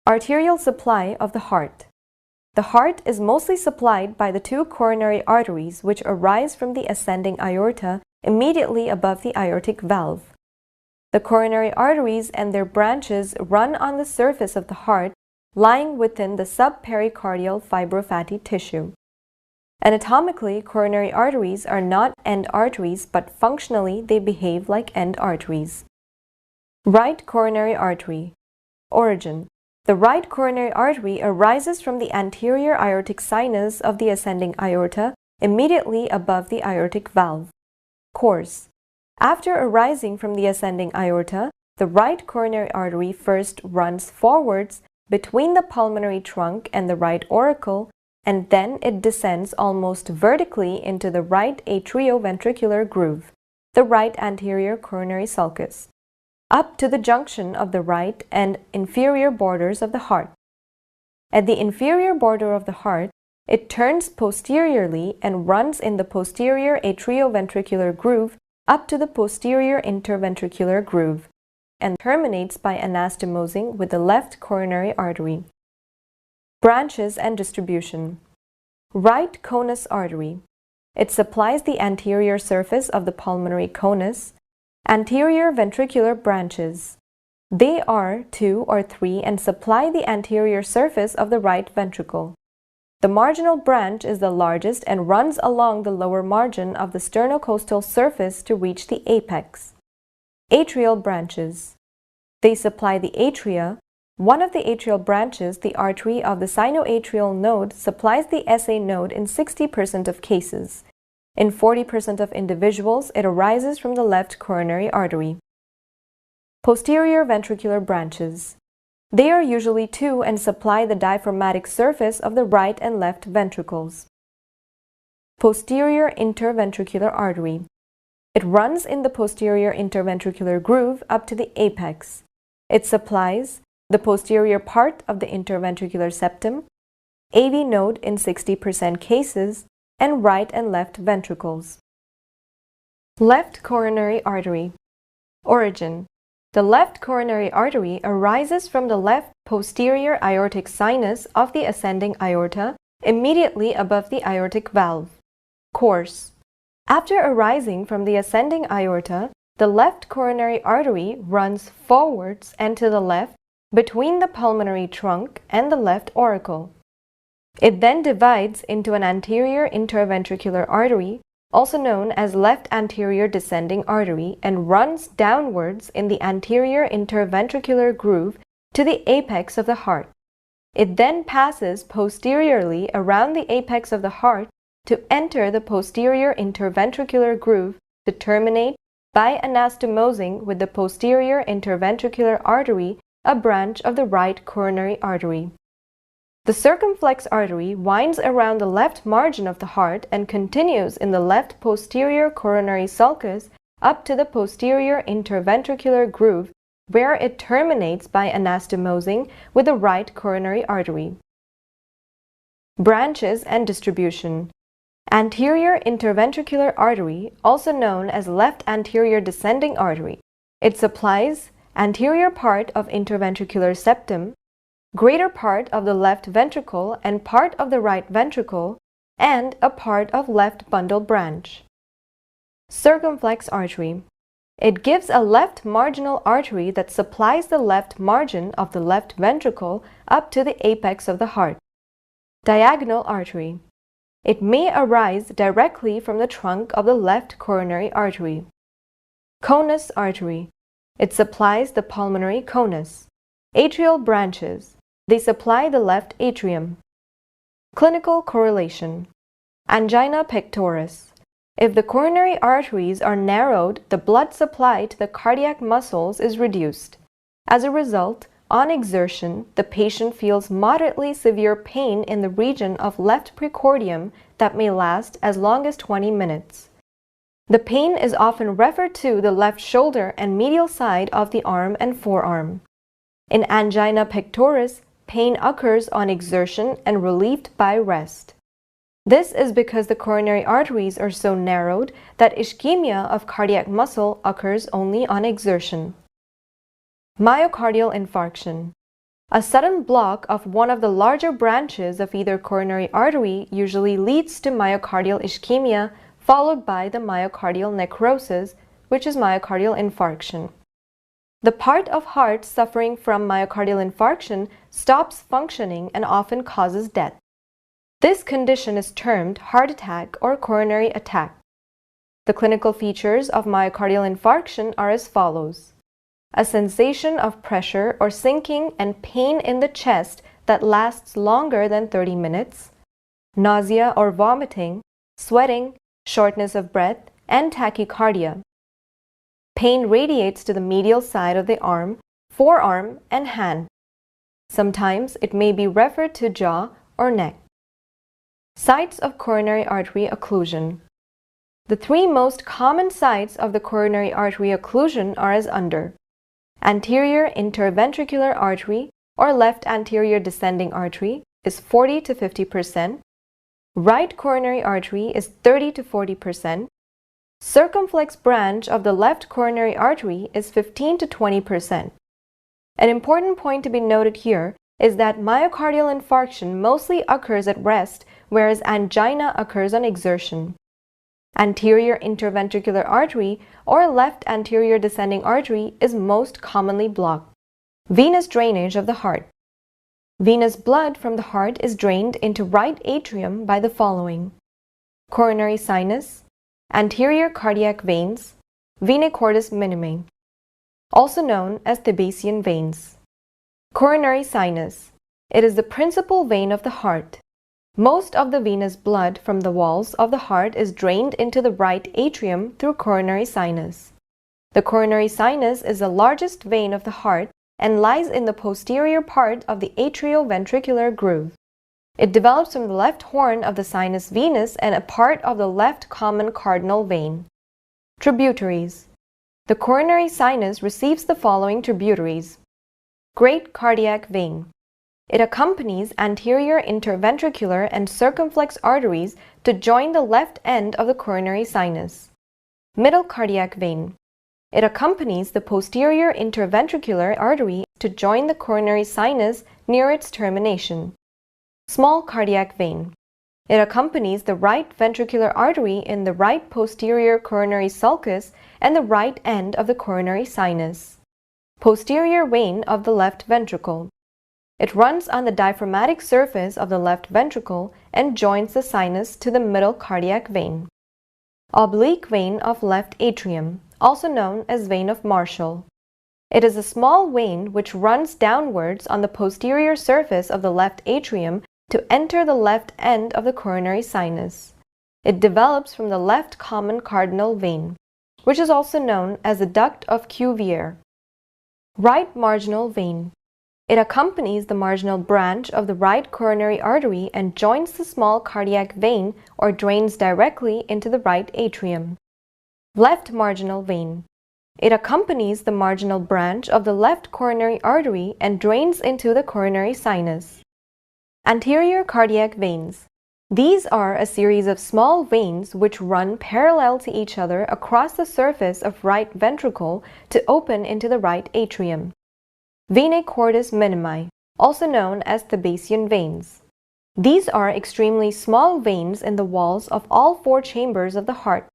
Arterial supply of the heart. The heart is mostly supplied by the two coronary arteries which arise from the ascending aorta immediately above the aortic valve. The coronary arteries and their branches run on the surface of the heart, lying within the subpericardial fibrofatty tissue. Anatomically, coronary arteries are not end arteries, but functionally they behave like end arteries. Right coronary artery. Origin. The right coronary artery arises from the anterior aortic sinus of the ascending aorta immediately above the aortic valve. Course. After arising from the ascending aorta, the right coronary artery first runs forwards between the pulmonary trunk and the right auricle, and then it descends almost vertically into the right atrioventricular groove, the right anterior coronary sulcus, up to the junction of the right and inferior borders of the heart. At the inferior border of the heart, it turns posteriorly and runs in the posterior atrioventricular groove up to the posterior interventricular groove, and terminates by anastomosing with the left coronary artery. Branches and distribution. Right conus artery. It supplies the anterior surface of the pulmonary conus. Anterior ventricular branches. They are 2 or 3 and supply the anterior surface of the right ventricle. The marginal branch is the largest and runs along the lower margin of the sternocostal surface to reach the apex. Atrial branches. They supply the atria. One of the atrial branches, the artery of the sinoatrial node, supplies the SA node in 60% of cases. In 40% of individuals, it arises from the left coronary artery. Posterior ventricular branches. They are usually 2 and supply the diaphragmatic surface of the right and left ventricles. Posterior interventricular artery. It runs in the posterior interventricular groove up to the apex. It supplies the posterior part of the interventricular septum, AV node in 60% cases, and right and left ventricles. Left coronary artery. Origin. The left coronary artery arises from the left posterior aortic sinus of the ascending aorta immediately above the aortic valve. Course. After arising from the ascending aorta, the left coronary artery runs forwards and to the left between the pulmonary trunk and the left auricle. It then divides into an anterior interventricular artery, also known as left anterior descending artery, and runs downwards in the anterior interventricular groove to the apex of the heart. It then passes posteriorly around the apex of the heart to enter the posterior interventricular groove to terminate by anastomosing with the posterior interventricular artery, a branch of the right coronary artery. The circumflex artery winds around the left margin of the heart and continues in the left posterior coronary sulcus up to the posterior interventricular groove, where it terminates by anastomosing with the right coronary artery. Branches and distribution. Anterior interventricular artery, also known as left anterior descending artery. It supplies anterior part of interventricular septum, greater part of the left ventricle and part of the right ventricle, and a part of left bundle branch. Circumflex artery. It gives a left marginal artery that supplies the left margin of the left ventricle up to the apex of the heart. Diagonal artery. It may arise directly from the trunk of the left coronary artery. Conus artery. It supplies the pulmonary conus. Atrial branches. They supply the left atrium. Clinical correlation. Angina pectoris. If the coronary arteries are narrowed, the blood supply to the cardiac muscles is reduced. As a result, on exertion, the patient feels moderately severe pain in the region of left precordium that may last as long as 20 minutes. The pain is often referred to the left shoulder and medial side of the arm and forearm. In angina pectoris, pain occurs on exertion and relieved by rest. This is because the coronary arteries are so narrowed that ischemia of cardiac muscle occurs only on exertion. Myocardial infarction. A sudden block of one of the larger branches of either coronary artery usually leads to myocardial ischemia, followed by the myocardial necrosis, which is myocardial infarction. The part of heart suffering from myocardial infarction stops functioning and often causes death. This condition is termed heart attack or coronary attack. The clinical features of myocardial infarction are as follows: a sensation of pressure or sinking and pain in the chest that lasts longer than 30 minutes, nausea or vomiting, sweating, shortness of breath, and tachycardia. Pain radiates to the medial side of the arm, forearm, and hand. Sometimes it may be referred to jaw or neck. Sites of coronary artery occlusion. The three most common sites of the coronary artery occlusion are as under: anterior interventricular artery or left anterior descending artery is 40 to 50%, right coronary artery is 30 to 40%, circumflex branch of the left coronary artery is 15 to 20%. An important point to be noted here is that myocardial infarction mostly occurs at rest, whereas angina occurs on exertion. Anterior interventricular artery or left anterior descending artery is most commonly blocked. Venous drainage of the heart. Venous blood from the heart is drained into right atrium by the following: coronary sinus, anterior cardiac veins, vena cordis minimi, also known as Thebesian veins. Coronary sinus. It is the principal vein of the heart. Most of the venous blood from the walls of the heart is drained into the right atrium through coronary sinus. The coronary sinus is the largest vein of the heart and lies in the posterior part of the atrioventricular groove. It develops from the left horn of the sinus venous and a part of the left common cardinal vein. Tributaries. The coronary sinus receives the following tributaries: great cardiac vein. It accompanies anterior interventricular and circumflex arteries to join the left end of the coronary sinus. Middle cardiac vein. It accompanies the posterior interventricular artery to join the coronary sinus near its termination. Small cardiac vein. It accompanies the right ventricular artery in the right posterior coronary sulcus and the right end of the coronary sinus. Posterior vein of the left ventricle. It runs on the diaphragmatic surface of the left ventricle and joins the sinus to the middle cardiac vein. Oblique vein of left atrium, also known as vein of Marshall. It is a small vein which runs downwards on the posterior surface of the left atrium to enter the left end of the coronary sinus. It develops from the left common cardinal vein, which is also known as the duct of Cuvier. Right marginal vein. It accompanies the marginal branch of the right coronary artery and joins the small cardiac vein or drains directly into the right atrium. Left marginal vein. It accompanies the marginal branch of the left coronary artery and drains into the coronary sinus. Anterior cardiac veins. These are a series of small veins which run parallel to each other across the surface of right ventricle to open into the right atrium. Vena cordis minimi, also known as Thebesian veins. These are extremely small veins in the walls of all four chambers of the heart.